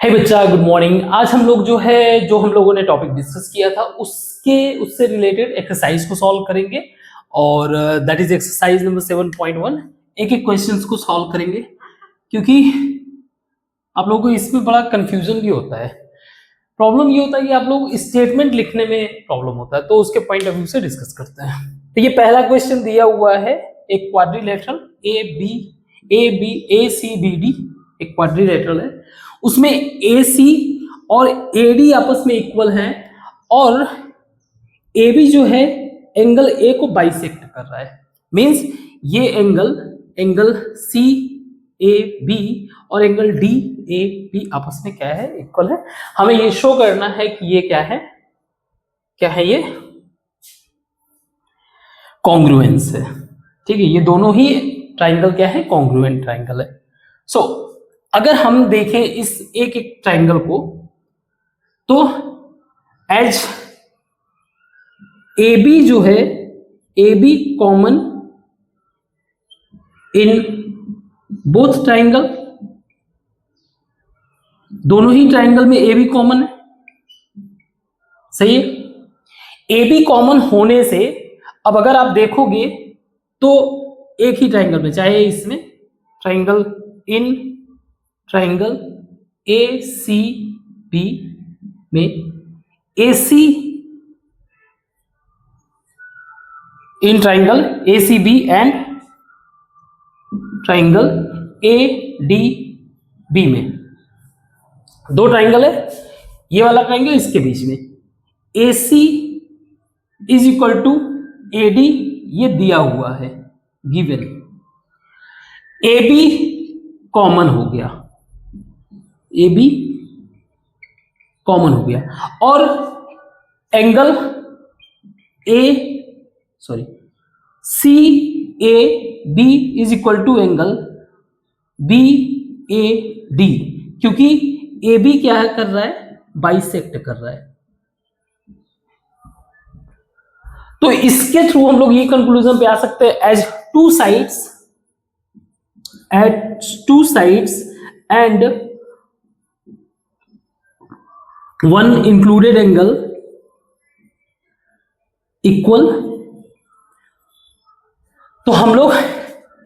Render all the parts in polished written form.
हे बच्चा, good morning. आज हम लोग जो हम लोगों ने टॉपिक डिस्कस किया था उससे रिलेटेड एक्सरसाइज को सॉल्व करेंगे और दैट इज एक्सरसाइज नंबर 7.1। एक एक क्वेश्चंस को सॉल्व करेंगे क्योंकि आप लोगों को इसमें बड़ा कंफ्यूजन भी होता है। प्रॉब्लम ये होता है कि आप लोग स्टेटमेंट लिखने में प्रॉब्लम होता है, तो उसके पॉइंट ऑफ व्यू से डिस्कस करते हैं। तो ये पहला क्वेश्चन दिया हुआ है, एक quadrilateral A C B D, एक क्वाड्रिलेटरल है, उसमें ए सी और ए डी आपस में इक्वल है और ए बी जो है एंगल ए को बाइसेक्ट कर रहा है। मींस ये एंगल सी ए बी और एंगल डी ए बी आपस में क्या है, इक्वल है। हमें ये शो करना है कि ये क्या है ये कॉन्ग्रुएंस है। ठीक है, ये दोनों ही ट्राइंगल क्या है, कॉन्ग्रुएंट ट्राइंगल है। सो अगर हम देखें इस एक एक ट्राइंगल को, तो एज ए बी जो है, A B common in both triangle, दोनों ही ट्राइंगल में ए बी कॉमन है। सही है। ए बी कॉमन होने से अब अगर आप देखोगे तो एक ही ट्राइंगल में, चाहे इसमें ट्राइंगल ए सी बी में A C in triangle A C B and triangle A D B में, दो ट्राइंगल है, ये वाला ट्राइंगल इसके बीच में A C is equal to A D, ये दिया हुआ है गिवन। ए बी कॉमन हो गया, ए बी कॉमन हो गया और angle C A B is equal to angle B A D, क्योंकि ए बी क्या कर रहा है, बाइसेक्ट कर रहा है। तो इसके थ्रू हम लोग ये कंक्लूजन पे आ सकते हैं, as two sides and one included angle equal. तो हम लोग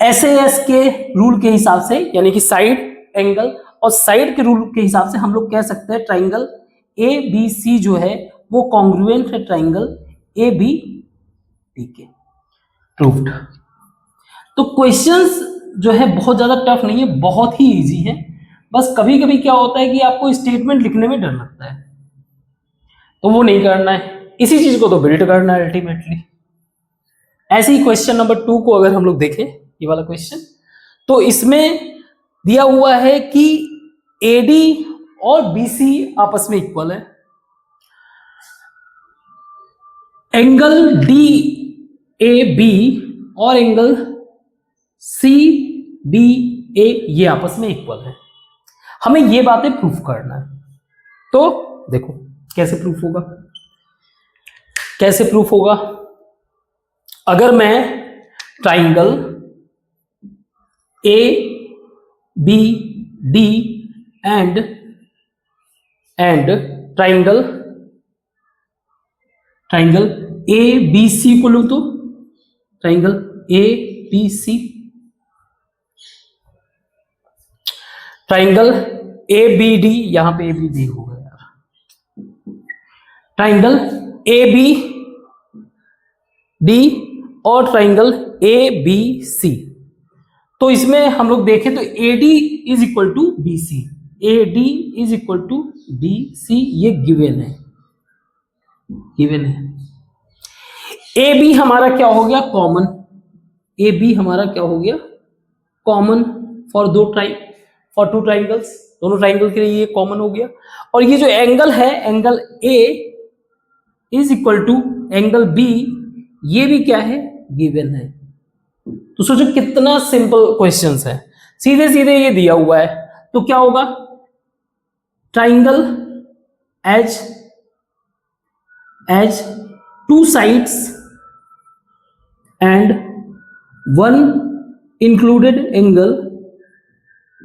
SAS के रूल के हिसाब से, यानी कि साइड एंगल और साइड के रूल के हिसाब से हम लोग कह सकते हैं ट्राइंगल ए बी सी जो है वो कॉन्ग्रुएंट है ट्राइंगल ए बी डी के। प्रूव्ड। तो क्वेश्चंस जो है बहुत ज्यादा टफ नहीं है, बहुत ही इजी है। बस कभी कभी क्या होता है कि आपको स्टेटमेंट लिखने में डर लगता है, तो वो नहीं करना है, इसी चीज को तो बिल्ड करना है अल्टीमेटली। ऐसे ही क्वेश्चन नंबर 2 को अगर हम लोग देखें, ये वाला क्वेश्चन, तो इसमें दिया हुआ है कि AD और BC आपस में इक्वल है, एंगल DAB और एंगल CDA ये आपस में इक्वल है। हमें ये बातें प्रूफ करना है। तो देखो कैसे प्रूफ होगा। अगर मैं triangle A B D and triangle A B C को लूं, तो triangle A B C, triangle A B D, यहां पे ए बी डी हो गया यार, ट्राइंगल ए बी डी और ट्राइंगल ए बी सी। तो इसमें हम लोग देखें तो A D is equal to B C, A D is equal to B C, ये गिवन है। ए बी हमारा क्या हो गया, कॉमन। ए बी हमारा क्या हो गया, कॉमन फॉर टू ट्राइंगल्स, दोनों ट्राइंगल के लिए ये कॉमन हो गया। और ये जो एंगल है, angle A is equal to angle B, ये भी क्या है, गिवन है। तो सोचो कितना सिंपल क्वेश्चंस है, सीधे सीधे ये दिया हुआ है। तो क्या होगा, triangle as two sides and one included angle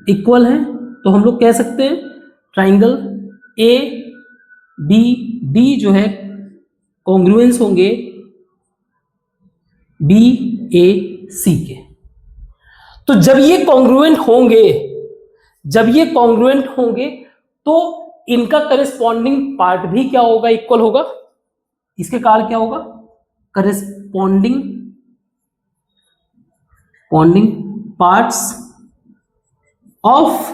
equal है। तो हम लोग कह सकते हैं ट्राइंगल ए बी डी जो है कॉन्ग्रुएंस होंगे बी ए सी के। तो जब ये कॉन्ग्रुएंट होंगे तो इनका करेस्पॉन्डिंग पार्ट भी क्या होगा, इक्वल होगा। इसके कारण क्या होगा, corresponding parts of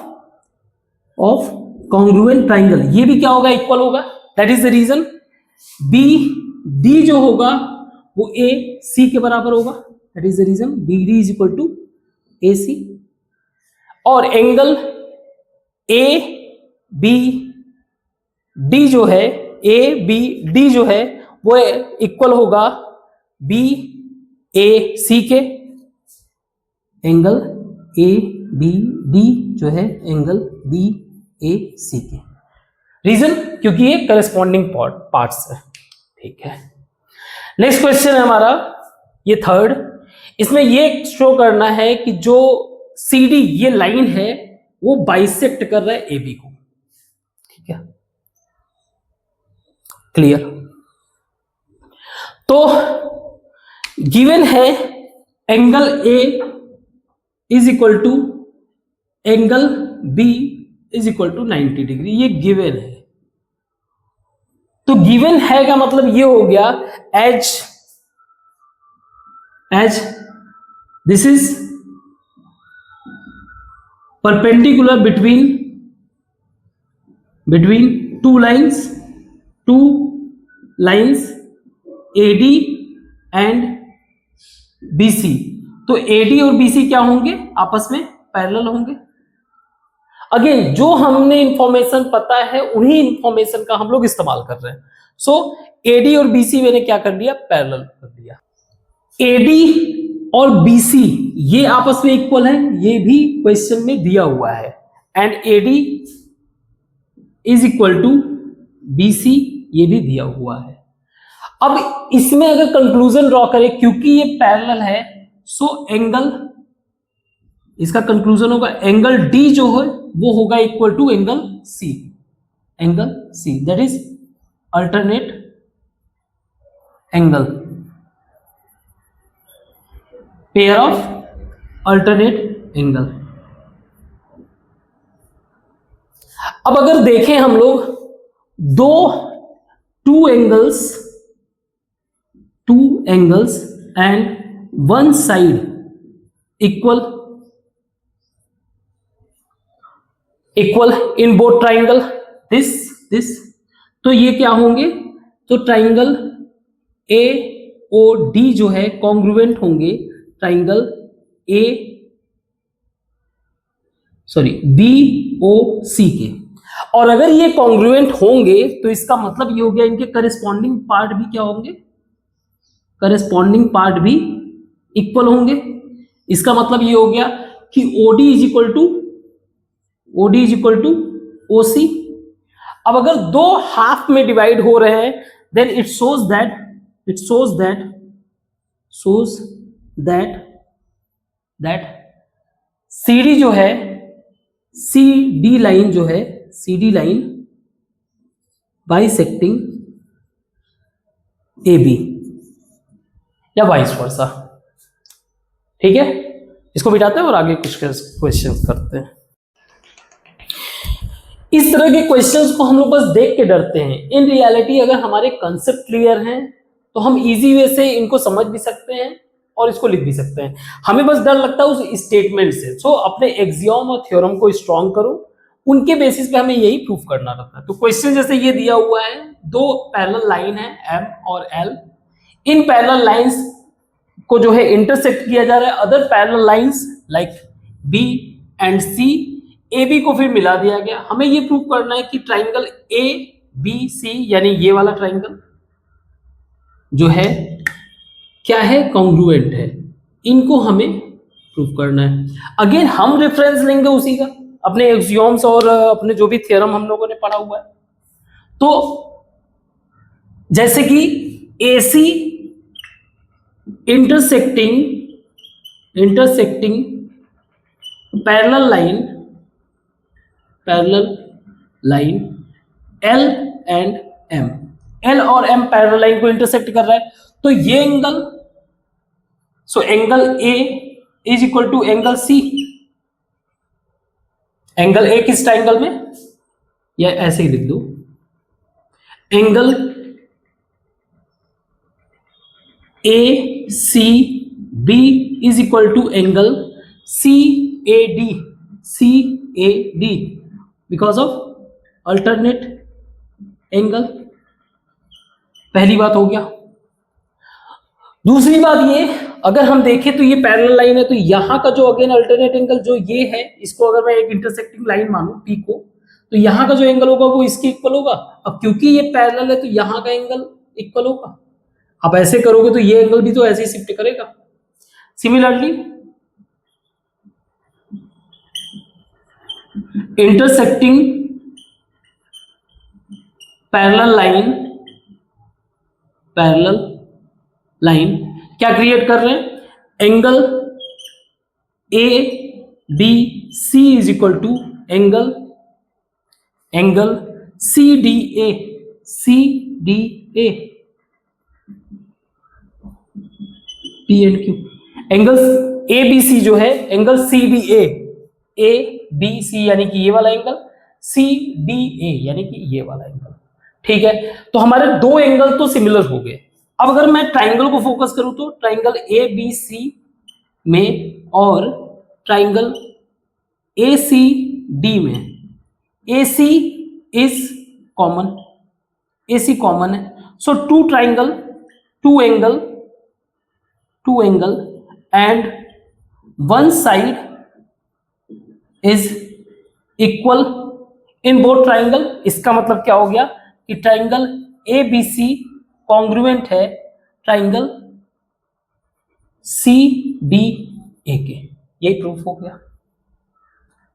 congruent triangle, ये भी क्या होगा, इक्वल होगा। That is the reason B D जो होगा वो ए सी के बराबर होगा। That is the reason B D is equal to A C. और एंगल ए बी डी जो है, ए बी डी जो है वो इक्वल होगा बी ए सी के। एंगल ए बी डी जो है एंगल बी ए सी के। रीजन क्योंकि ये करस्पॉन्डिंग पार्ट्स है। ठीक है, नेक्स्ट क्वेश्चन है हमारा ये थर्ड। इसमें ये शो करना है कि जो सी डी ये लाइन है वो बाइसेक्ट कर रहा है ए बी को। ठीक है, क्लियर। तो गिवन है angle A is equal to angle B is equal to 90 degree, ये गिवन है। तो गिवन है का मतलब ये हो गया as this is perpendicular between two lines AD and BC। तो AD और BC क्या होंगे, आपस में पैरेलल होंगे। अगेन जो हमने इंफॉर्मेशन पता है उन्हीं इंफॉर्मेशन का हम लोग इस्तेमाल कर रहे हैं। सो AD और BC मैंने क्या कर दिया, पैरेलल कर दिया। AD और BC ये आपस में इक्वल है, ये भी क्वेश्चन में दिया हुआ है। And AD is equal to BC, ये भी दिया हुआ है। अब इसमें अगर कंक्लूजन ड्रॉ करें, क्योंकि ये पैरेलल है, सो एंगल, इसका कंक्लूजन होगा एंगल D जो है वो होगा equal to angle C। That is alternate angle, pair of alternate angle. अब अगर देखें हम लोग two angles and one side equal in both triangle this, तो ये क्या होंगे, तो ट्राइंगल AOD जो है कॉन्ग्रुएंट होंगे ट्राइंगल BOC के। और अगर ये कॉन्ग्रुएंट होंगे तो इसका मतलब ये हो गया इनके करस्पॉन्डिंग पार्ट भी क्या होंगे, करस्पॉन्डिंग पार्ट भी इक्वल होंगे। इसका मतलब ये हो गया कि OD is equal to OC। अब अगर दो हाफ में डिवाइड हो रहे हैं then it shows that CD जो है, CD लाइन जो है, CD लाइन बाइसेक्टिंग AB या वाइस वर्सा। ठीक है, इसको बिठाते हैं और आगे कुछ क्वेश्चंस करते हैं। इस तरह के क्वेश्चंस को हम लोग बस देख के डरते हैं। इन रियलिटी अगर हमारे कंसेप्ट क्लियर हैं तो हम इजी वे से इनको समझ भी सकते हैं और इसको लिख भी सकते हैं। हमें बस डर लगता है उस स्टेटमेंट से। सो अपने एक्सियोम और थ्योरम को स्ट्रॉन्ग करो, उनके बेसिस पे हमें यही प्रूफ करना रहता है। तो क्वेश्चन जैसे ये दिया हुआ है, दो पैरेलल लाइन है M और L, इन पैरेलल लाइंस को जो है इंटरसेक्ट किया जा रहा है other parallel lines like B and C, AB को फिर मिला दिया गया। हमें ये प्रूफ करना है कि ट्राइंगल ABC यानी ये वाला ट्राइंगल जो है क्या है, कॉन्ग्रुएंट है। इनको हमें प्रूफ करना है। अगेन हम रेफरेंस लेंगे उसी का, अपने एक्सियोम्स और अपने जो भी थ्योरम हम लोगों ने पढ़ा हुआ है। तो जैसे कि AC intersecting parallel line L and M, L और एम पैरेलल लाइन को इंटरसेक्ट कर रहा है, तो ये angle, so angle A is equal to angle C. Angle A किस ट्राइंगल में, या ऐसे ही लिख दो, angle A C B is equal to angle C A D, C A D because of alternate angle. पहली बात हो गया। दूसरी बात ये, अगर हम देखें तो ये पैरेलल लाइन है, तो यहां का जो अगेन अल्टरनेट एंगल जो ये है, इसको अगर मैं एक इंटरसेक्टिंग लाइन मानूं पी को, तो यहां का जो एंगल होगा वो इसके इक्वल होगा। अब क्योंकि ये पैरेलल है तो यहां का एंगल इक्वल होगा। आप ऐसे करोगे तो ये एंगल भी तो ऐसे ही शिफ्ट करेगा। सिमिलरली इंटरसेक्टिंग पैरेलल लाइन क्या क्रिएट कर रहे हैं, angle A B C is equal to angle C D A, P and Q. Angle A B C जो है angle C D A B C यानी कि ये वाला एंगल, सी डी ए यानी कि ये वाला एंगल। ठीक है, तो हमारे दो एंगल तो सिमिलर हो गए। अब अगर मैं ट्राइंगल को फोकस करूं तो ट्राइंगल ए बी सी में और ट्राइंगल ए सी डी में A C is common, A C common है। So two angle and one side is equal in both triangle. इसका मतलब क्या हो गया कि triangle A B C congruent है ट्राइंगल सी डी ए के। यही प्रूफ हो गया।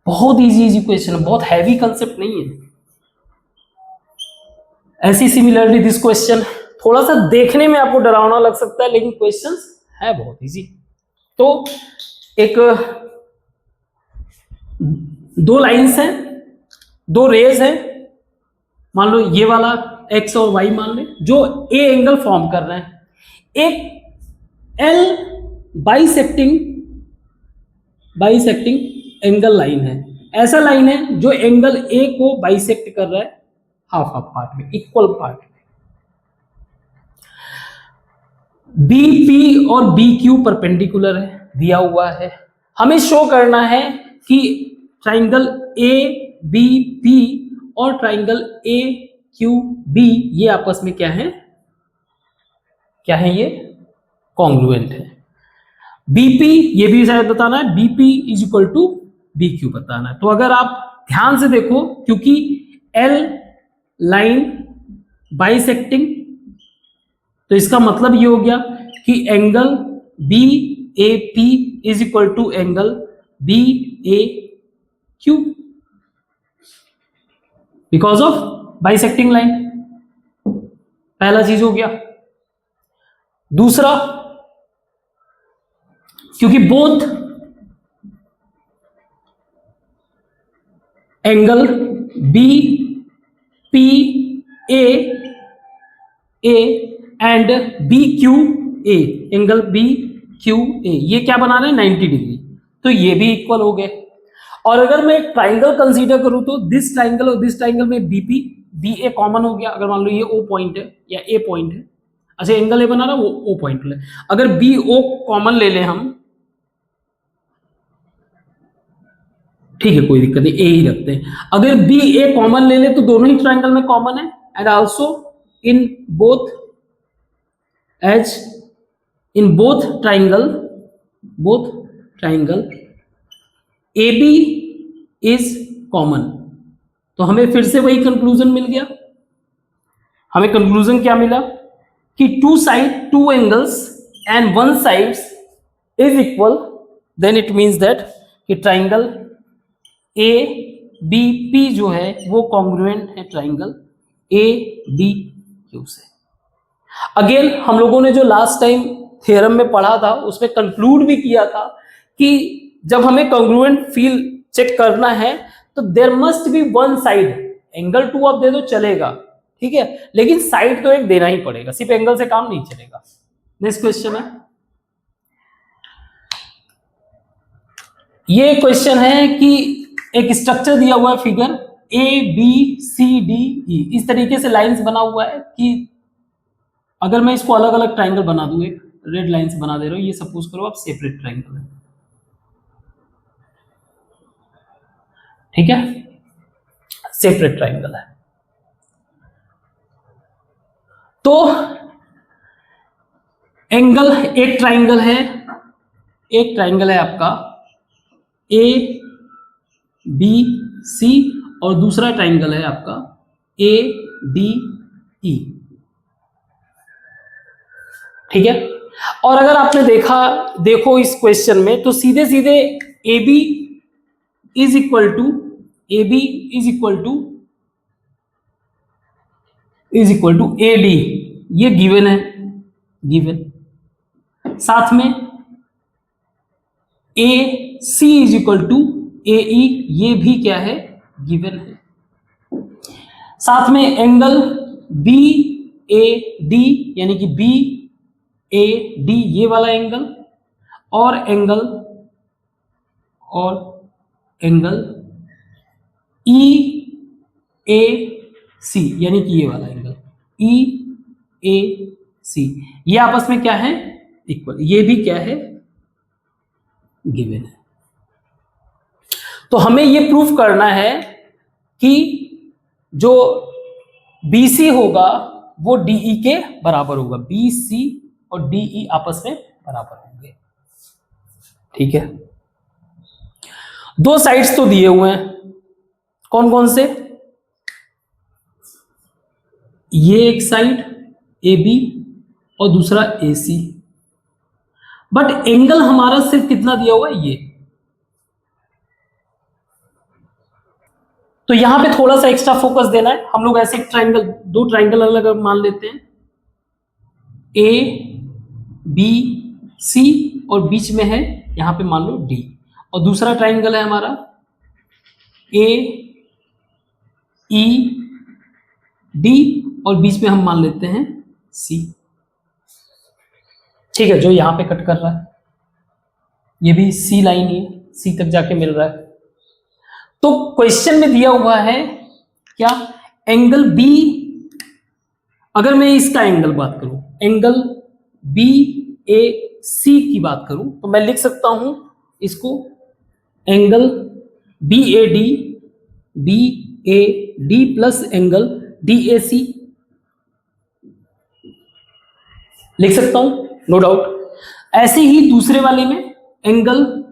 बहुत इजी क्वेश्चन है, बहुत हैवी कंसेप्ट नहीं है। ऐसी सिमिलरली दिस क्वेश्चन थोड़ा सा देखने में आपको डरावना लग सकता है, लेकिन क्वेश्चंस है बहुत इजी। तो एक दो लाइंस हैं, दो रेज हैं, मान लो ये वाला एक्स और वाई मान ले, जो ए एंगल फॉर्म कर रहे हैं। एक एल बाइसेक्टिंग एंगल लाइन है, ऐसा लाइन है जो एंगल ए को बाइसेक्ट कर रहा है हाफ पार्ट में, इक्वल पार्ट में। बी पी और बी क्यू परपेंडिकुलर है, दिया हुआ है। हमें शो करना है कि ट्राइंगल ए बी पी और ट्राइंगल ए क्यू बी ये आपस में क्या है ये कॉन्ग्रुएंट है। बीपी ये भी शायद बताना है, BP is equal to B Q बताना है। तो अगर आप ध्यान से देखो, क्योंकि एल लाइन बाइसेक्टिंग, तो इसका मतलब ये हो गया कि angle B A P is equal to angle B A Q because of bisecting line. पहला चीज हो गया। दूसरा, क्योंकि both angle B P A and B Q A, angle B Q A ये क्या बना रहे हैं 90 डिग्री, तो ये भी इक्वल हो गए। और अगर मैं ट्राइंगल कंसीडर करूं तो दिस ट्राइंगल और दिस ट्राइंगल में बीपी बी ए कॉमन हो गया। अगर मान लो ये ओ पॉइंट है या ए पॉइंट है, अच्छा एंगल ए बना रहा वो ओ पॉइंट ले, अगर बी ओ कॉमन ले लें हम, ठीक है कोई दिक्कत नहीं, ए ही रखते हैं। अगर बी ए कॉमन ले ले तो दोनों ही ट्राइंगल में कॉमन है, and also in both triangle A B is common. तो हमें फिर से वही कंक्लूजन मिल गया। हमें कंक्लूजन क्या मिला कि two angles and one sides is equal, then it means that कि ट्राइंगल ए बी पी जो है वो कॉन्ग्रुएंट है ट्राइंगल ए बी क्यू से। अगेन हम लोगों ने जो लास्ट टाइम थ्योरम में पढ़ा था उसमें कंक्लूड भी किया था कि जब हमें कॉन्ग्रुएंट फील्ड चेक करना है तो there must be one side angle 2 आप दे दो चलेगा, ठीक है, लेकिन साइड तो एक देना ही पड़ेगा, सिर्फ एंगल से काम नहीं चलेगा। नेक्स्ट क्वेश्चन है, ये क्वेश्चन है कि एक स्ट्रक्चर दिया हुआ है फिगर ABCDE, इस तरीके से लाइंस बना हुआ है कि अगर मैं इसको अलग अलग ट्राइंगल बना दूं, एक रेड लाइन से बना दे रहा हूं, ये सपोज करो आप सेपरेट ट्राइंगल है, ठीक है, सेपरेट ट्राइंगल है। तो एंगल, एक ट्राइंगल है आपका ABC और दूसरा ट्राइंगल है आपका ADE, ठीक है। और अगर आपने देखो इस क्वेश्चन में, तो सीधे सीधे AB is equal to AD, ये गिवन है, साथ में AC is equal to AE, ये भी क्या है, गिवन है। साथ में एंगल BAD यानी कि BAD ये वाला एंगल, और एंगल EAC यानी कि ये वाला एंगल EAC, ये आपस में क्या है, इक्वल, ये भी क्या है, गिवन है। तो हमें ये प्रूफ करना है कि जो BC होगा वो DE के बराबर होगा, BC और DE आपस में बराबर होंगे, ठीक है। दो साइड्स तो दिए हुए हैं, कौन कौन से, ये एक साइड AB और दूसरा AC, बट एंगल हमारा सिर्फ कितना दिया हुआ है, ये। तो यहां पे थोड़ा सा एक्स्ट्रा फोकस देना है, हम लोग ऐसे ट्राइंगल, दो ट्राइंगल अलग अलग मान लेते हैं, ABC और बीच में है यहां पे मान लो D, और दूसरा ट्राइंगल है हमारा AED और बीच में हम मान लेते हैं C, ठीक है, जो यहां पे कट कर रहा है, ये भी C लाइन है, C तक जाके मिल रहा है। तो क्वेश्चन में दिया हुआ है क्या, एंगल B, अगर मैं इसका एंगल बात करूं, एंगल BAC की बात करूं, तो मैं लिख सकता हूं इसको angle BAD plus angle DAC, लिख सकता हूं, नो डाउट। ऐसे ही दूसरे वाले में एंगल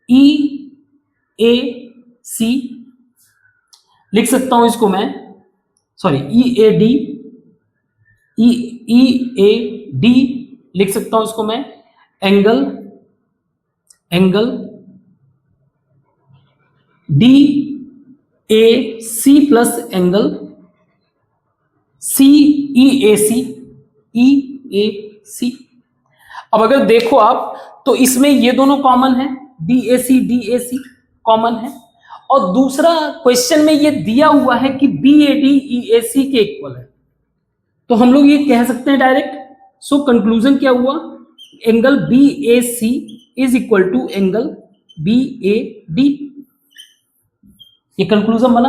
EAC लिख सकता हूं इसको मैं, सॉरी EAD लिख सकता हूं इसको मैं, angle DAC plus angle EAC। अब अगर देखो आप, तो इसमें ये दोनों कॉमन है, DAC कॉमन है, और दूसरा क्वेश्चन में ये दिया हुआ है कि BAD EAC के इक्वल है, तो हम लोग ये कह सकते हैं डायरेक्ट। सो कंक्लूजन क्या हुआ, angle BAC is equal to angle BAD, ये कंक्लूजन बना।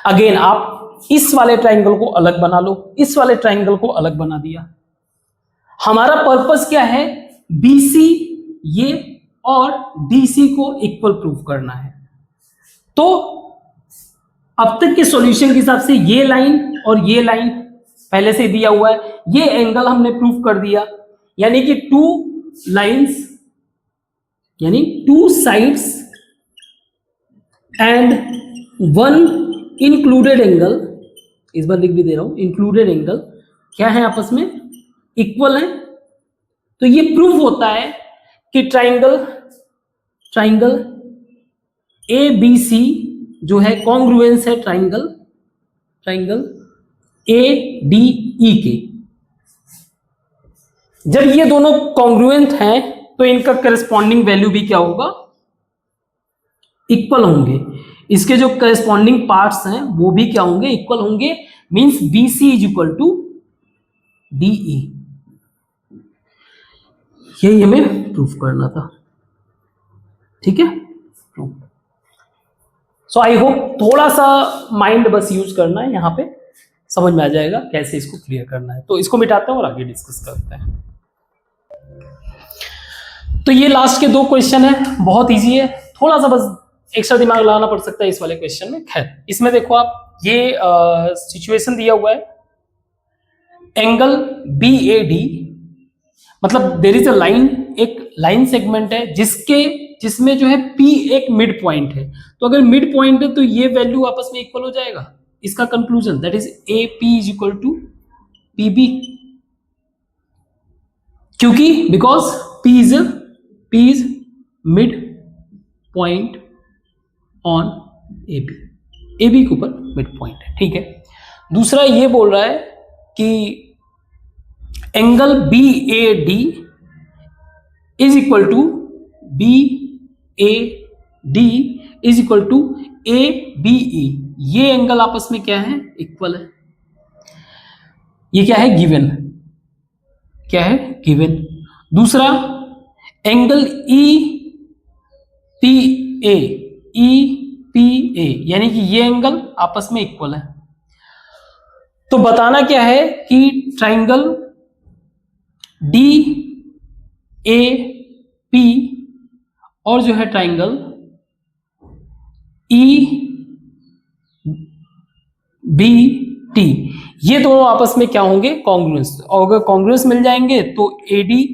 अगेन आप इस वाले ट्राइंगल को अलग बना लो, इस वाले ट्राइंगल को अलग बना दिया। हमारा पर्पस क्या है, BC ये और DC को इक्वल प्रूफ करना है। तो अब तक के सॉल्यूशन के हिसाब से ये लाइन और ये लाइन पहले से दिया हुआ है, ये एंगल हमने प्रूफ कर दिया, यानी कि टू लाइंस यानी to sides and one included angle, इस बार लिख भी दे रहा हूं, इंक्लूडेड एंगल क्या है, आपस में इक्वल है। तो ये प्रूफ होता है कि ट्राइंगल ABC जो है कॉन्ग्रुएंस है ट्राइंगल ADE के। जब ये दोनों कॉन्ग्रुएंट हैं तो इनका करस्पॉन्डिंग वैल्यू भी क्या होगा, इक्वल होंगे। इसके जो करस्पॉन्डिंग पार्ट्स हैं वो भी क्या होंगे, इक्वल होंगे, means BC is equal to DE। यही हमें प्रूफ करना था, ठीक है। सो आई होप थोड़ा सा माइंड बस यूज करना है, यहाँ पे समझ में आ जाएगा कैसे इसको क्लियर करना है। तो इसको मिटाते हैं और आगे डिस्कस करते हैं। तो ये लास्ट के 2 क्वेश्चन है, बहुत इजी है, थोड़ा सा बस एक्स्ट्रा दिमाग लगाना पड़ सकता है इस वाले क्वेश्चन में। खैर, इसमें देखो आप, ये सिचुएशन दिया हुआ है, एंगल BAD, मतलब देयर इज अ लाइन, एक लाइन सेगमेंट है जिसमें जो है P एक मिड पॉइंट है। तो अगर मिड पॉइंट है तो ये वैल्यू आपस में इक्वल हो जाएगा। इसका conclusion that is AP is equal to PB, क्योंकि because P is mid point on AB के ऊपर मिड पॉइंट है, ठीक है। दूसरा ये बोल रहा है कि angle BAD is equal to BAD is equal to ABE। ये एंगल आपस में क्या है, इक्वल है। ये क्या है, गिवन, क्या है, गिवन। दूसरा एंगल EPA यानी कि ये एंगल आपस में इक्वल है। तो बताना क्या है कि ट्राइंगल DAP और जो है ट्राइंगल EBT, ये दोनों आपस में क्या होंगे, कॉन्ग्रुएंस। और अगर कॉन्ग्रुएंस मिल जाएंगे तो AD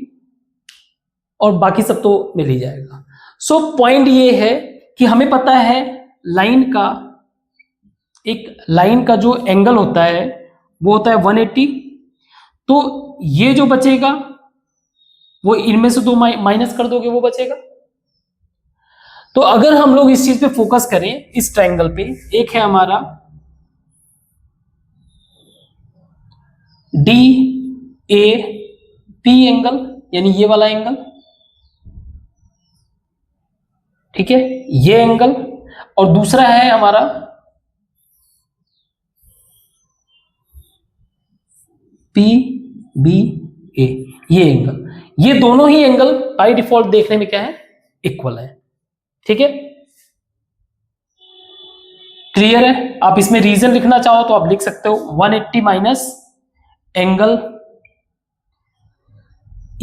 और बाकी सब तो मिल ही जाएगा। सो पॉइंट ये है कि हमें पता है लाइन का जो एंगल होता है वो होता है 180। तो ये जो बचेगा वो इनमें से 2 माइनस कर दोगे, वो बचेगा। तो अगर हम लोग इस चीज पे फोकस करें, इस ट्रायंगल पे, एक है हमारा DAP एंगल, यानी ये वाला एंगल, ठीक है, ये एंगल। और दूसरा है हमारा PBA, ये एंगल। ये दोनों ही एंगल बाय डिफॉल्ट देखने में क्या है, इक्वल है, ठीक है। क्लियर है। आप इसमें रीजन लिखना चाहो तो आप लिख सकते हो 180 minus angle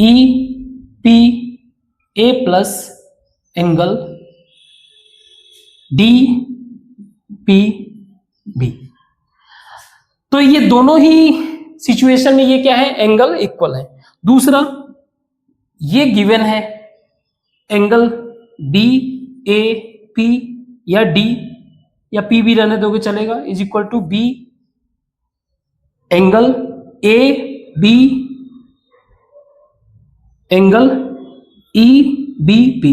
EPA plus angle DPB। तो ये दोनों ही सिचुएशन में ये क्या है, एंगल इक्वल है। दूसरा ये गिवन है एंगल BAP या D या P भी रहने दोगे चलेगा, is equal to B angle AB angle EBP,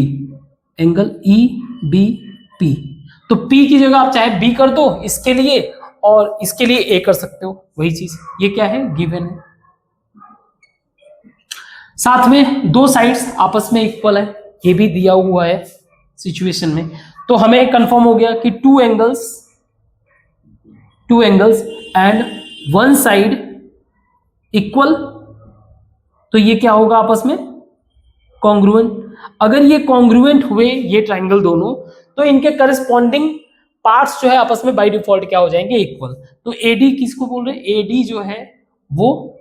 angle EBP। तो P की जगह आप चाहे B कर दो इसके लिए, और इसके लिए A कर सकते हो, वही चीज। ये क्या है, गिवन है। साथ में 2 साइड्स आपस में इक्वल है, ये भी दिया हुआ है सिचुएशन में। तो हमें कंफर्म हो गया कि 2 एंगल्स एंड 1 साइड इक्वल। तो ये क्या होगा आपस में, कॉन्ग्रुएंट। अगर ये कॉन्ग्रुएंट हुए ये ट्रायंगल दोनों, तो इनके करस्पॉन्डिंग पार्ट्स जो है आपस में बाय डिफॉल्ट क्या हो जाएंगे, इक्वल। तो AD किसको बोल रहे हैं, AD जो है वो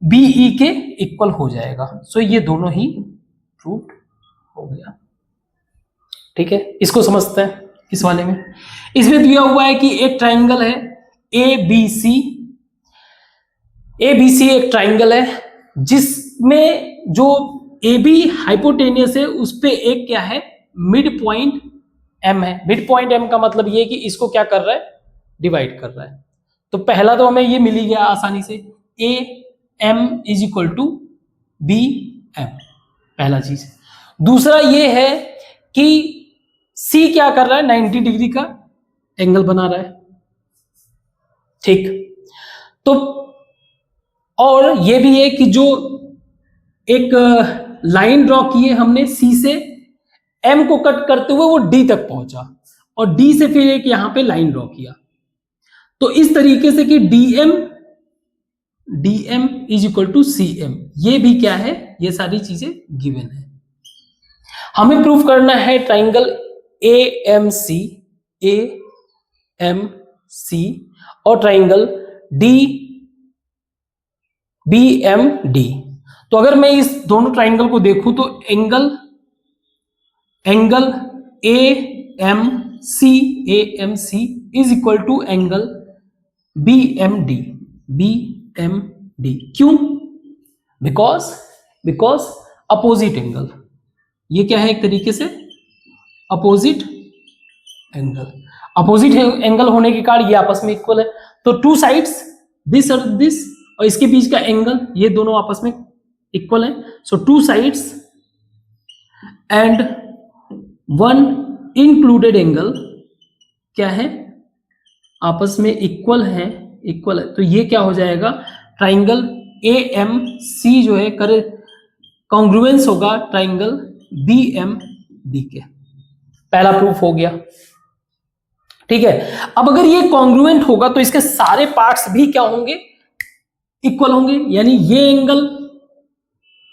BE के इक्वल हो जाएगा। सो ये दोनों ही प्रूव्ड हो गया, ठीक है। इसको समझते हैं इस वाले में। इसमें दिया हुआ है कि एक ट्रायंगल है ABC। ABC एक ट्रायंगल है जिसमें जो AB हाइपोटेनियस है उस पे एक क्या है, मिड पॉइंट M है। मिड पॉइंट M का मतलब ये कि इसको क्या कर रहा है, डिवाइड कर रहा है। तो पहला तो हमें ये मिल ही गया आसानी से, AM is equal to BM, पहला चीज। दूसरा ये है कि C क्या कर रहा है, 90 डिग्री का एंगल बना रहा है, ठीक। तो और ये भी है कि जो एक लाइन ड्रॉ की है हमने C से M को कट करते हुए वो D तक पहुंचा, और डी से फिर एक यहां पे लाइन ड्रॉ किया। तो इस तरीके से कि DM is equal to CM, ये भी क्या है, ये सारी चीजें गिवन है। हमें प्रूफ करना है ट्राइंगल एएमसी और ट्राइंगल डीबीएमडी। तो अगर मैं इस दोनों ट्राइंगल को देखूं तो angle AMC is equal to angle BMD. क्यों? बिकॉज अपोजिट एंगल, ये क्या है, एक तरीके से अपोजिट एंगल होने के कारण ये आपस में इक्वल है। तो टू साइड्स दिस और दिस, और इसके बीच का एंगल, ये दोनों आपस में इक्वल है। So two sides and one included angle क्या है, आपस में इक्वल है। तो ये क्या हो जाएगा, ट्राइंगल एएमसी जो है कॉन्ग्रुएंस होगा ट्राइंगल बीएमडी के। पहला प्रूफ हो गया, ठीक है। अब अगर ये कॉन्ग्रुएंट होगा तो इसके सारे पार्ट्स भी क्या होंगे, इक्वल होंगे। यानी ये एंगल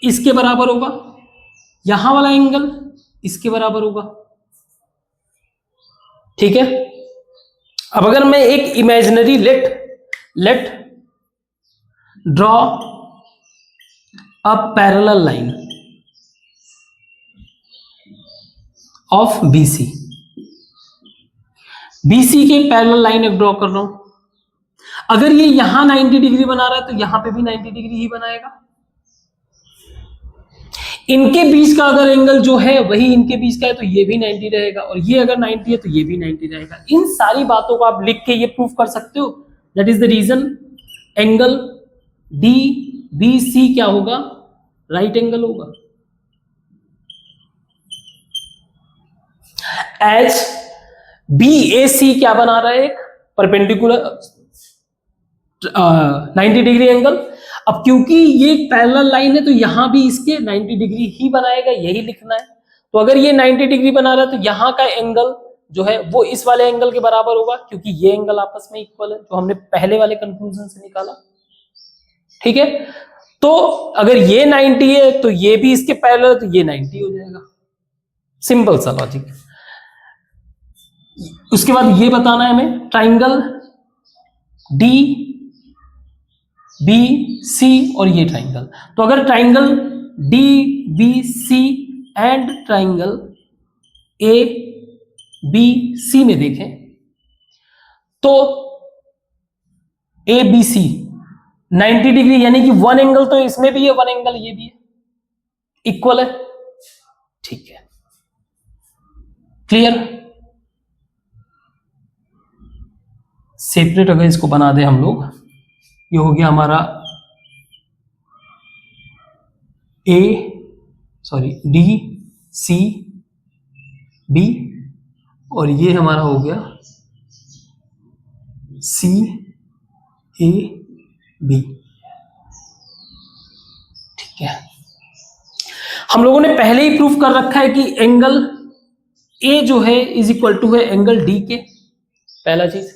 इसके बराबर होगा, यहां वाला एंगल इसके बराबर होगा, ठीक है। अब अगर मैं एक imaginary let draw a parallel line of BC के पैरेलल लाइन एक ड्रॉ कर रहा हूं। अगर ये यहां 90 डिग्री बना रहा है तो यहां पे भी 90 डिग्री ही बनाएगा। इनके बीच का अगर एंगल जो है वही इनके बीच का है तो ये भी 90 रहेगा, और ये अगर 90 है तो ये भी 90 रहेगा। इन सारी बातों को आप लिख के ये प्रूफ कर सकते हो। That is the reason angle D B C क्या होगा, राइट एंगल होगा। एच बी ए सी क्या बना रहा है, एक परपेंडिकुलर 90 डिग्री एंगल। अब क्योंकि ये पैरेलल लाइन है तो यहां भी इसके 90 डिग्री ही बनाएगा, यही लिखना है। तो अगर ये 90 डिग्री बना रहा है तो यहां का एंगल जो है वो इस वाले एंगल के बराबर होगा, क्योंकि ये एंगल आपस में इक्वल है, जो हमने पहले वाले कंक्लूजन से निकाला, ठीक है। तो अगर ये 90 है तो ये भी इसके पैरेलल है तो ये 90 हो जाएगा। सिंपल सा लॉजिक। उसके बाद ये बताना है हमें ट्राइंगल डी बी सी और ये ट्राइंगल। तो अगर triangle D B C and triangle A B C में देखें तो ए बी सी 90 डिग्री, यानी कि वन एंगल तो इसमें भी है, वन एंगल ये भी है, इक्वल है, ठीक है। क्लियर? सेपरेट अगर इसको बना दे हम लोग, ये हो गया हमारा डी सी बी, और ये हमारा हो गया सी ए बी, ठीक है। हम लोगों ने पहले ही प्रूफ कर रखा है कि एंगल ए जो है इज इक्वल टू है एंगल डी के, पहला चीज।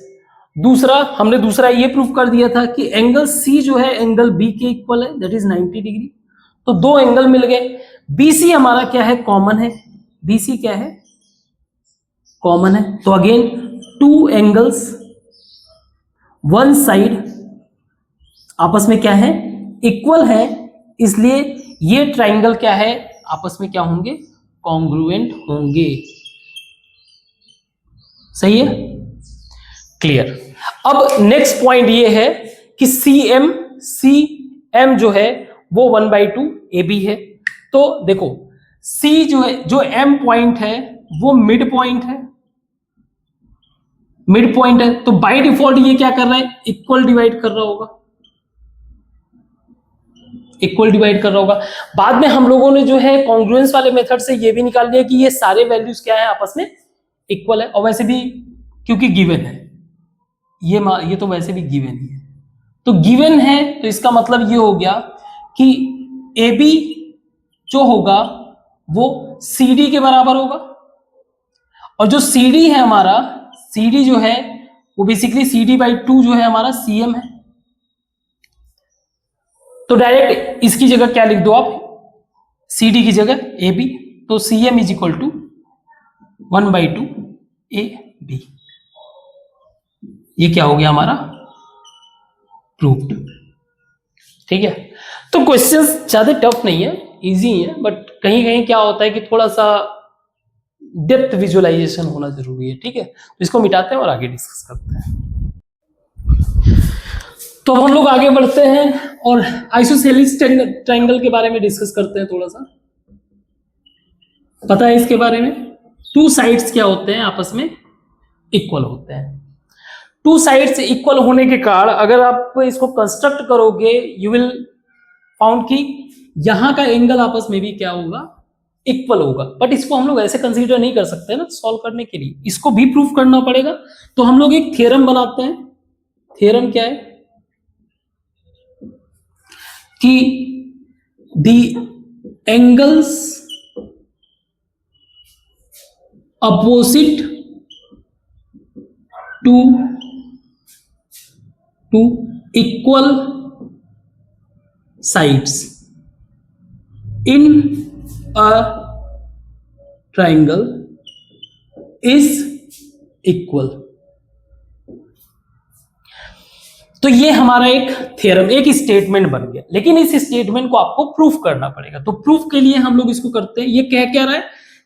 दूसरा, हमने दूसरा ये प्रूफ कर दिया था कि एंगल सी जो है एंगल बी के इक्वल है, दैट इज 90 डिग्री। तो दो एंगल मिल गए। बीसी हमारा क्या है, कॉमन है। बीसी क्या है, कॉमन है। तो again two angles one side आपस में क्या है, इक्वल है, इसलिए ये ट्राइंगल क्या है, आपस में क्या होंगे, कॉन्ग्रुएंट होंगे। सही है, क्लियर। अब नेक्स्ट पॉइंट ये है कि सी एम जो है वो 1/2 AB है। तो देखो सी जो है, जो एम पॉइंट है वो मिड पॉइंट है, तो बाय डिफॉल्ट ये क्या कर रहा है, इक्वल डिवाइड कर रहा होगा। बाद में हम लोगों ने जो है कॉन्ग्रुएंस वाले मेथड से ये भी निकाल लिया कि ये सारे वैल्यूज क्या है, आपस में इक्वल है। और वैसे भी क्योंकि गिवन है, ये तो वैसे भी गिवन ही है, तो गिवन है तो इसका मतलब ये हो गया कि AB जो होगा वो CD के बराबर होगा, और जो CD है हमारा, CD जो है वो बेसिकली CD/2 जो है हमारा CM है। तो डायरेक्ट इसकी जगह क्या लिख दो आप, CD की जगह AB, तो CM is equal to 1/2 AB। ये क्या हो गया हमारा, प्रूव्ड। ठीक है, तो क्वेश्चंस ज्यादा टफ नहीं है, इजी है, बट कहीं कहीं क्या होता है कि थोड़ा सा डेप्थ विजुअलाइजेशन होना जरूरी है। ठीक है, तो इसको मिटाते हैं और आगे डिस्कस करते हैं। तो हम लोग आगे बढ़ते हैं और आइसोसेलेस ट्रायंगल के बारे में डिस्कस करते हैं। थोड़ा सा पता है इसके बारे में, टू साइड्स क्या होते हैं, आपस में इक्वल होते हैं। टू साइड्स इक्वल होने के कारण अगर आप इसको कंस्ट्रक्ट करोगे, यू विल फाउंड कि यहां का एंगल आपस में भी क्या होगा, इक्वल होगा। बट इसको हम लोग ऐसे कंसीडर नहीं कर सकते ना सॉल्व करने के लिए, इसको भी प्रूफ करना पड़ेगा। तो हम लोग एक थ्योरम बनाते हैं। थ्योरम क्या है कि the angles opposite to equal sides in a triangle is equal. तो ये हमारा एक थ्योरम, एक स्टेटमेंट बन गया। लेकिन इस स्टेटमेंट को आपको प्रूफ करना पड़ेगा। तो प्रूफ के लिए हम लोग इसको करते हैं। ये कह रहा है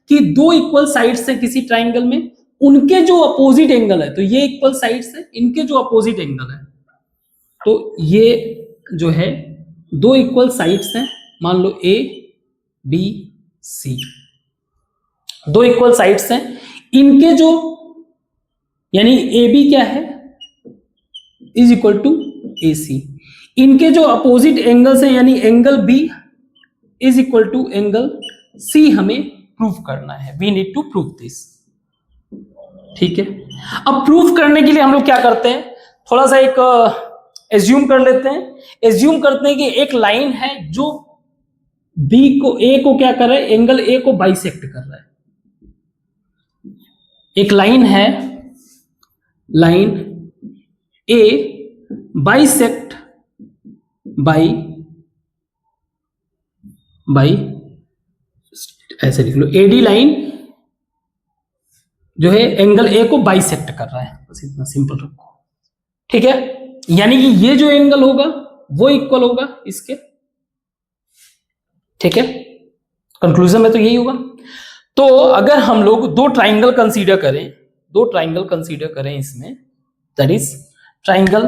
कि दो इक्वल साइड्स है किसी ट्रायंगल में, उनके जो अपोजिट एंगल है, तो ये इक्वल साइड्स है, इनके जो अपोजिट एंगल है, तो ये जो है दो इक्वल साइड्स हैं, मान लो A B C, दो इक्वल साइड्स हैं, इनके जो यानी AB क्या है इज इक्वल टू AC, इनके जो अपोजिट एंगल्स हैं यानी angle B is equal to angle C हमें प्रूफ करना है। We need to prove this. ठीक है, अब प्रूफ करने के लिए हम लोग क्या करते हैं, थोड़ा सा एक एज्यूम कर लेते हैं। एज्यूम करते हैं कि एक लाइन है जो B को A को क्या कर रहा है, एंगल A को बाइसेक्ट कर रहा है। एक लाइन है, लाइन A बाइसेक्ट बाई ऐसे लिख लो, AD लाइन जो है एंगल A को बाइसेक्ट कर रहा है, बस इतना सिंपल रखो। ठीक है, यानी कि ये जो एंगल होगा वो इक्वल होगा इसके। ठीक है, कंक्लूजन में तो यही होगा। तो अगर हम लोग दो ट्राइंगल कंसीडर करें इसमें, that is triangle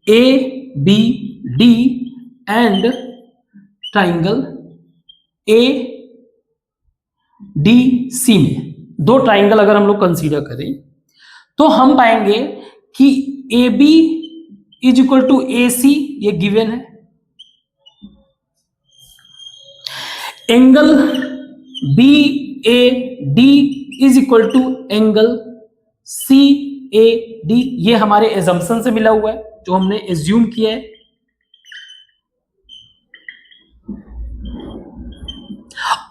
ABD and triangle ADC में दो ट्राइंगल अगर हम लोग कंसीडर करें तो हम पाएंगे कि AB is equal to AC, ये गिवन है। Angle BAD is equal to angle CAD, ये हमारे एजम्पशन से मिला हुआ है, जो हमने एज्यूम किया है।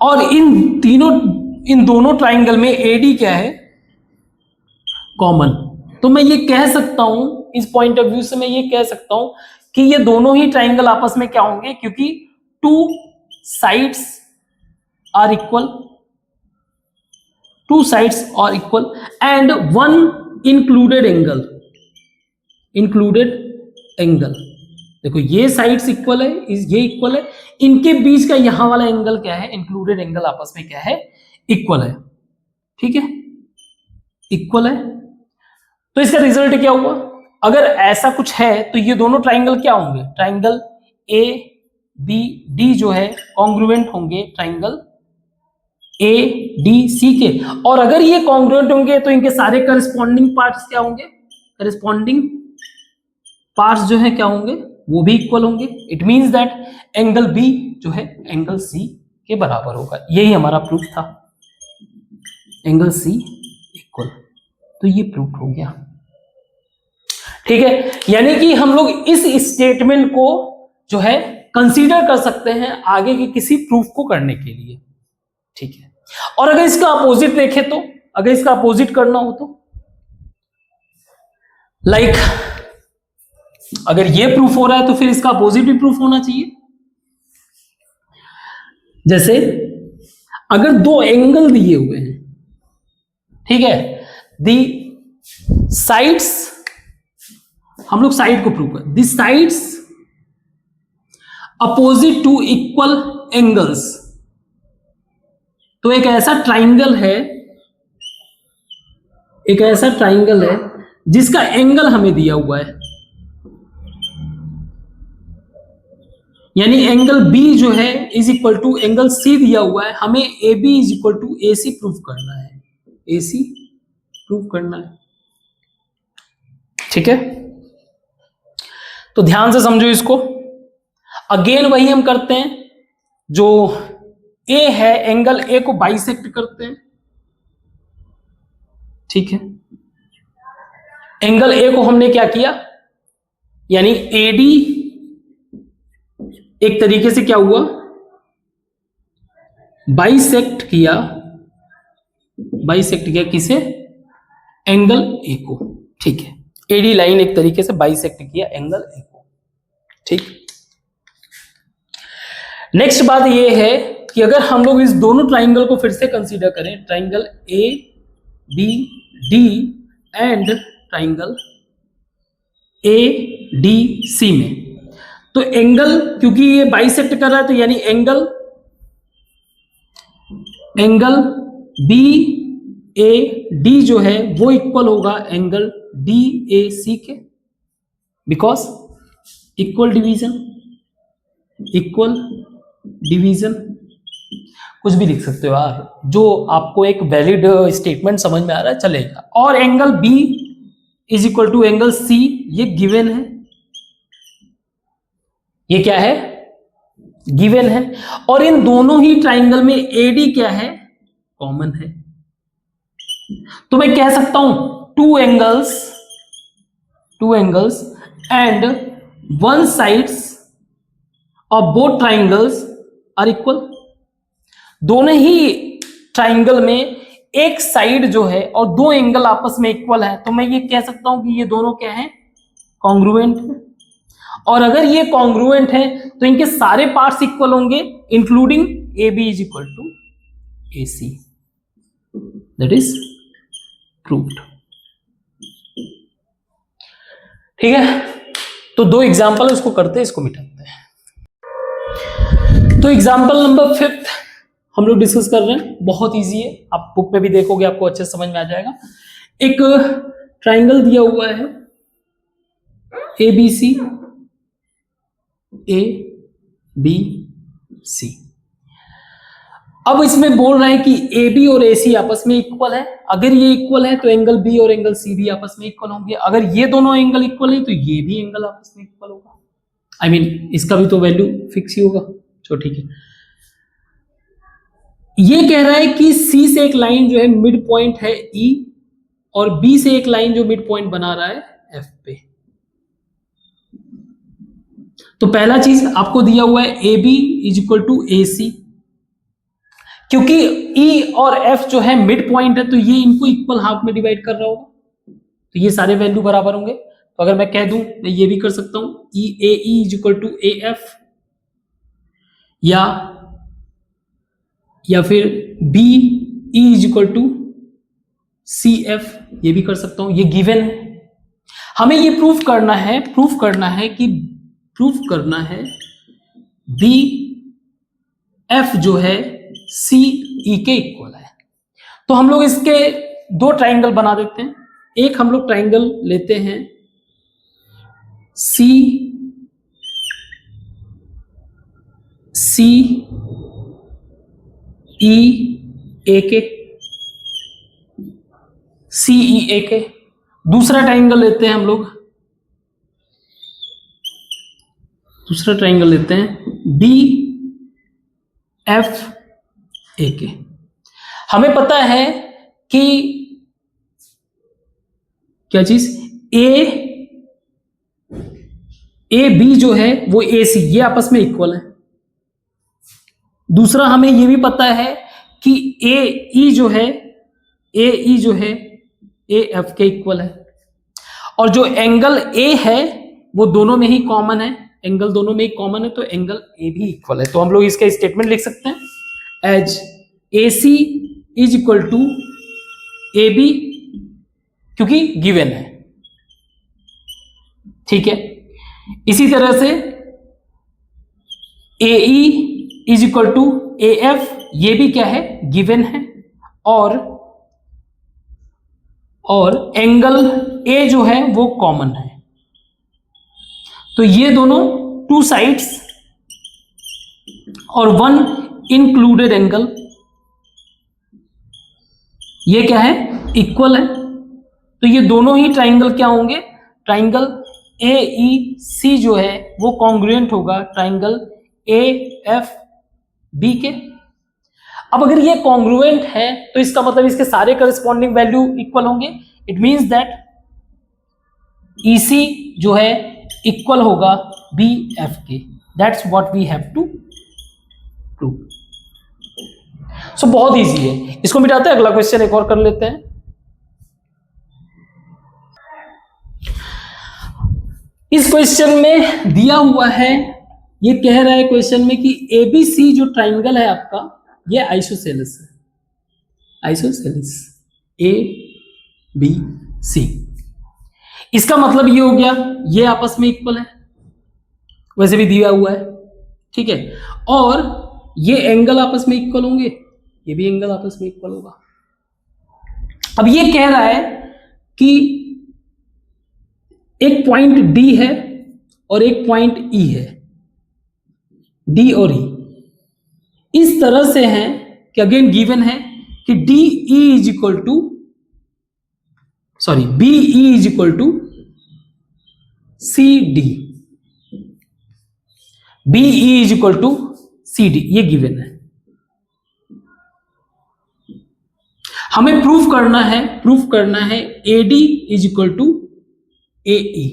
और इन दोनों ट्राइंगल में AD क्या है, कॉमन। तो मैं ये कह सकता हूं, इस पॉइंट ऑफ व्यू से मैं ये कह सकता हूं कि ये दोनों ही ट्राइंगल आपस में क्या होंगे, क्योंकि two sides are equal and one included angle. देखो ये साइड्स इक्वल है, ये इक्वल है, इनके बीच का यहां वाला एंगल क्या है, इंक्लूडेड एंगल आपस में क्या है, इक्वल है। ठीक है, इक्वल है। तो इसका रिजल्ट क्या हुआ, अगर ऐसा कुछ है तो ये दोनों ट्राइंगल क्या होंगे, ट्राइंगल ABD जो है कॉन्ग्रुएंट होंगे ट्राइंगल ADC के। और अगर ये कॉन्ग्रुएंट होंगे तो इनके सारे करस्पॉन्डिंग पार्ट्स क्या होंगे, करस्पॉन्डिंग पार्ट्स जो है क्या होंगे, वो भी इक्वल होंगे। It means that angle B जो है एंगल C के बराबर होगा। यही हमारा प्रूफ था, एंगल C इक्वल। तो ये प्रूफ हो गया। ठीक है, यानी कि हम लोग इस स्टेटमेंट को जो है कंसीडर कर सकते हैं आगे के किसी प्रूफ को करने के लिए। ठीक है, और अगर इसका अपोजिट देखें तो, अगर इसका अपोजिट करना हो तो लाइक अगर ये प्रूफ हो रहा है तो फिर इसका अपोजिट भी प्रूफ होना चाहिए। जैसे अगर दो एंगल दिए हुए हैं, ठीक है, दी साइड्स, हम लोग साइड को प्रूव कर, the sides opposite to equal angles, तो एक ऐसा ट्राइंगल है, एक ऐसा ट्राइंगल है जिसका एंगल हमें दिया हुआ है, यानी एंगल B जो है is equal to angle C दिया हुआ है, हमें AB is equal to AC prove करना है, AC प्रूव करना है, ठीक है। तो ध्यान से समझो इसको। अगेन वही हम करते हैं, जो A है एंगल A को बाइसेक्ट करते हैं, ठीक है। एंगल A को हमने क्या किया, यानी AD एक तरीके से क्या हुआ, बाइसेक्ट किया, बाइसेक्ट किया किसे, एंगल A को, ठीक है। AD लाइन एक तरीके से बाइसेक्ट किया एंगल A को, ठीक। नेक्स्ट बात ये है कि अगर हम लोग इस दोनों ट्राइंगल को फिर से कंसीडर करें, triangle ABD and triangle ADC में, तो एंगल, क्योंकि ये बाइसेक्ट कर रहा है तो यानी एंगल BAD जो है वो इक्वल होगा एंगल DAC के, बिकॉज इक्वल डिवीजन कुछ भी लिख सकते हो यार, जो आपको एक वैलिड स्टेटमेंट समझ में आ रहा है चलेगा। और angle B is equal to angle C, ये गिवन है, ये क्या है, गिवन है। और इन दोनों ही ट्राइंगल में AD क्या है, कॉमन है। तो मैं कह सकता हूं two angles and one sides of both triangles are equal. दोनों ही ट्राइंगल में एक साइड जो है और दो एंगल आपस में इक्वल है, तो मैं ये कह सकता हूं कि ये दोनों क्या है, कॉन्ग्रुएंट है। और अगर ये कॉन्ग्रुएंट है तो इनके सारे पार्ट्स इक्वल होंगे, including AB is equal to AC, that is proved, ठीक है। तो दो एग्जांपल उसको करते हैं, इसको मिटाते हैं। तो एग्जांपल नंबर 5 हम लोग डिस्कस कर रहे हैं, बहुत इजी है, आप बुक में भी देखोगे आपको अच्छे से समझ में आ जाएगा। एक ट्राइंगल दिया हुआ है ABC, ABC। अब इसमें बोल रहे हैं कि AB और AC आपस में इक्वल है। अगर ये इक्वल है तो एंगल B और एंगल C भी आपस में इक्वल होंगे। अगर ये दोनों एंगल इक्वल है तो ये भी एंगल आपस में इक्वल होगा। I mean, इसका भी तो वैल्यू फिक्स ही होगा, तो ठीक है। ये कह रहा है कि C से एक लाइन जो है मिड पॉइंट है E, और B से एक लाइन जो मिड पॉइंट बना रहा है F पे। तो पहला चीज आपको दिया हुआ है AB is equal to AC, क्योंकि E और F जो है मिड पॉइंट है तो ये इनको इक्वल हाफ में डिवाइड कर रहा होगा, तो ये सारे वैल्यू बराबर होंगे। तो अगर मैं कह दूं, मैं ये भी कर सकता हूं AE is equal to AF, या फिर BE is equal to CF, ये भी कर सकता हूं, ये गिवन है। हमें ये प्रूफ करना है BF जो है CE के इक्वल है। तो हम लोग इसके दो ट्राइंगल बना देते हैं। एक हम लोग ट्राइंगल लेते हैं CEA के, दूसरा ट्राइंगल लेते हैं हम लोग, BFA के। हमें पता है कि क्या चीज, AB जो है वो AC, ये आपस में इक्वल है। दूसरा हमें ये भी पता है कि AE जो है AF के इक्वल है, और जो एंगल A है वो दोनों में ही कॉमन है, एंगल दोनों में ही कॉमन है, तो एंगल A भी इक्वल है। तो हम लोग इसका स्टेटमेंट लिख सकते हैं as AC is equal to AB, क्योंकि गिवन है। ठीक है, इसी तरह से AE is equal to AF, ये भी क्या है, गिवन है, और एंगल A जो है वो कॉमन है। तो ये दोनों टू साइड्स और वन इंक्लूडेड एंगल, ये क्या है, इक्वल है। तो ये दोनों ही ट्राइंगल क्या होंगे, ट्राइंगल AEC जो है वो कॉन्ग्रुएंट होगा ट्राइंगल AFB के। अब अगर ये कॉन्ग्रुएंट है तो इसका मतलब इसके सारे करस्पॉन्डिंग वैल्यू इक्वल होंगे। इट मींस दैट EC जो है इक्वल होगा BF के। That's what we have to prove. So बहुत इजी है, इसको मिटाते हैं, अगला क्वेश्चन एक और कर लेते हैं। इस क्वेश्चन में दिया हुआ है, ये कह रहा है क्वेश्चन में कि ABC जो ट्राइंगल है आपका, ये आइसोसेलेस है, आइसोसेलेस ABC। इसका मतलब ये हो गया ये आपस में इक्वल है, वैसे भी दिया हुआ है, ठीक है, और ये एंगल आपस में इक्वल होंगे, ये भी एंगल आपस में इक्वल होगा। अब ये कह रहा है कि एक पॉइंट D है और एक पॉइंट E है, D और E इस तरह से है कि अगेन गिवन है कि DE is equal to BE is equal to CD, BE is equal to CD, ये गिवन है। हमें प्रूफ करना है AD is equal to AE,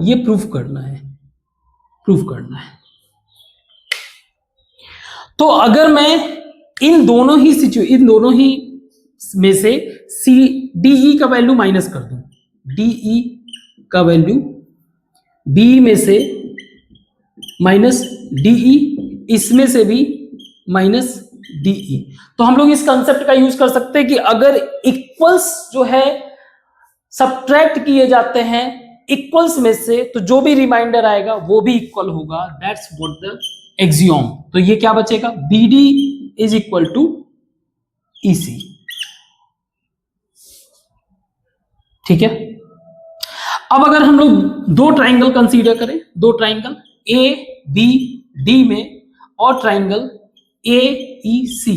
ये प्रूफ करना है। तो अगर मैं इन दोनों ही में से DE का वैल्यू माइनस कर दूं, DE का वैल्यू B में से माइनस DE, इसमें से भी माइनस DE, तो हम लोग इस कंसेप्ट का यूज कर सकते हैं कि अगर इक्वल्स जो है सब्ट्रैक्ट किए जाते हैं इक्वल्स में से, तो जो भी रिमाइंडर आएगा वो भी इक्वल होगा। That's what the axiom. तो ये क्या बचेगा, BD is equal to EC। ठीक है, अब अगर हम लोग दो ट्राइंगल कंसीडर करें, दो ट्राइंगल ABD में और ट्राइंगल AEC,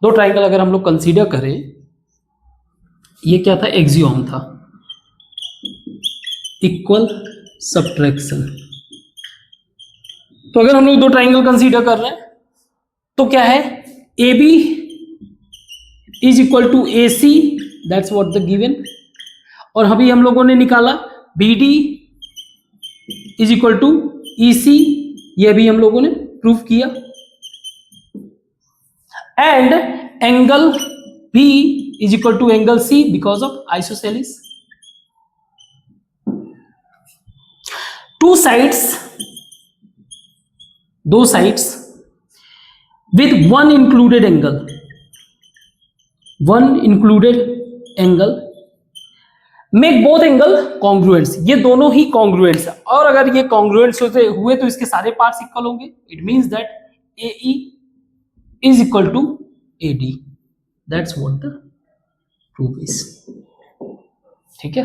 दो ट्राइंगल अगर हम लोग कंसीडर करें, ये क्या था, एक्सियोम था, इक्वल सब्ट्रैक्शन। तो अगर हम लोग दो ट्राइंगल कंसीडर कर रहे हैं तो क्या है, AB is equal to AC, that's what the given, और अभी हम लोगों ने निकाला BD is equal to EC, ये भी हम लोगों ने प्रूफ किया, and angle B is equal to angle C because of isosceles. दो sides with one included angle make both angle congruents, ये दोनों ही congruents है, और अगर ये congruents हुए तो इसके सारे पार्ट्स इक्वल होंगे। It means that AE is equal to AD, that's what the proof is। ठीक है,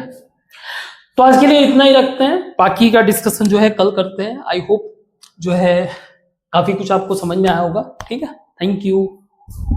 तो आज के लिए इतना ही रखते हैं, बाकी का डिस्कशन जो है कल करते हैं। आई होप जो है काफी कुछ आपको समझ में आया होगा। ठीक है, थैंक यू।